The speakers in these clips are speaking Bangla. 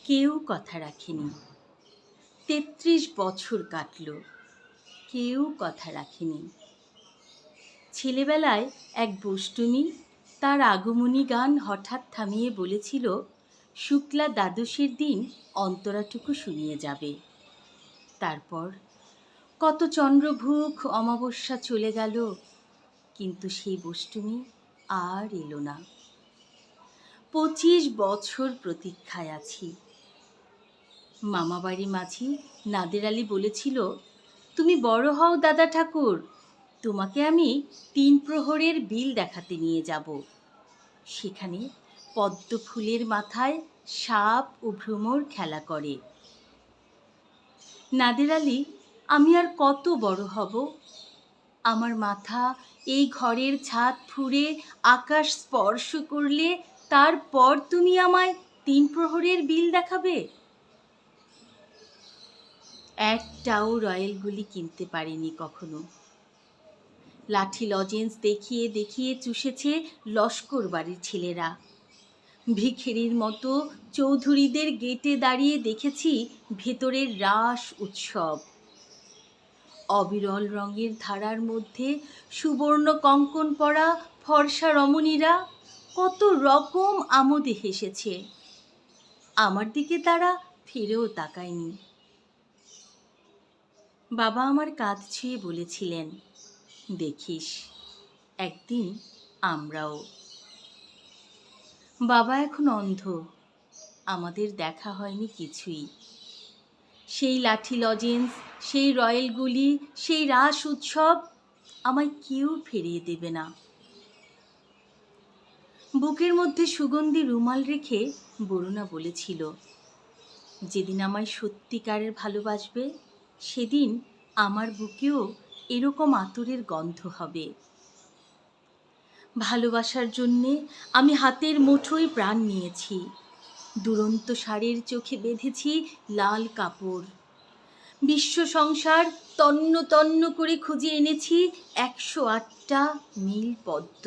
কেউ কথা রাখেনি। ৩৩ বছর কাটল, কেউ কথা রাখেনি। ছেলেবেলায় এক বষ্টমী তার আগমনী গান হঠাৎ থামিয়ে বলেছিল, শুক্লা দ্বাদশীর দিন অন্তরাটুকু শুনিয়ে যাবে। তারপর কত চন্দ্রভুখ অমাবস্যা চলে গেল, কিন্তু সেই বষ্টমী আর এলো না। ২৫ বছর প্রতীক্ষায় আছি। মামাবাড়ি মাঝি নাদের আলী বলেছিল, তুমি বড় হও দাদা ঠাকুর, তোমাকে আমি ৩ প্রহরের বিল দেখাতে নিয়ে যাব। সেখানে পদ্ম ফুলের মাথায় সাপ ও ভ্রমর খেলা করে। নাদের আলী, আমি আর কত বড় হব? আমার মাথা এই ঘরের ছাদ ফুঁড়ে আকাশ স্পর্শ করলে তারপর তুমি আমায় ৩ প্রহরের বিল দেখাবে? একটাও রয়েল গুলি কিনতে পারিনি কখনো। লাঠি লজেন্স দেখিয়ে দেখিয়ে চুষেছে লস্কর বাড়ির ছেলেরা। ভিখিরির মতো চৌধুরীদের গেটে দাঁড়িয়ে দেখেছি ভেতরের রাস উৎসব। অবিরল রঙের ধারার মধ্যে সুবর্ণ কঙ্কণ পরা ফর্সা রমণীরা কত রকম আমোদে হেসেছে। আমার দিকে তারা ফিরেও তাকায়নি। বাবা আমার কাঁধ ছুঁয়ে বলেছিলেন, দেখিস একদিন আমরাও। বাবা এখন অন্ধ, আমাদের দেখা হয়নি কিছুই। সেই লাঠি লজেন্স, সেই রয়েলগুলি, সেই রাস উৎসব আমায় কেউ ফিরিয়ে দেবে না। বুকের মধ্যে সুগন্ধি রুমাল রেখে বরুণা বলেছিল, যেদিন আমায় সত্যিকারের ভালোবাসবে সেদিন আমার বুকেও এরকম আতরের গন্ধ হবে। ভালোবাসার জন্যে আমি হাতের মুঠোয় প্রাণ নিয়েছি। দুরন্ত ষাঁড়ের চোখে বেঁধেছি লাল কাপড়। বিশ্ব সংসার তন্ন তন্ন করে খুঁজে এনেছি ১০৮টা নীল পদ্ম।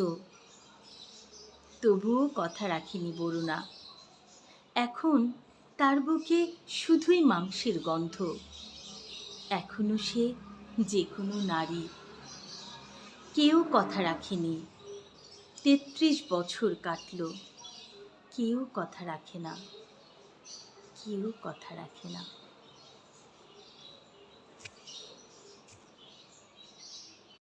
তবুও কথা রাখিনি বরুণা। এখন তার বুকে শুধুই মাংসের গন্ধ। এখনো সে যে কোনো নারী। কেউ কথা রাখেনি। ৩৩ বছর কাটল, কেউ কথা রাখে না, কেউ কথা রাখে না।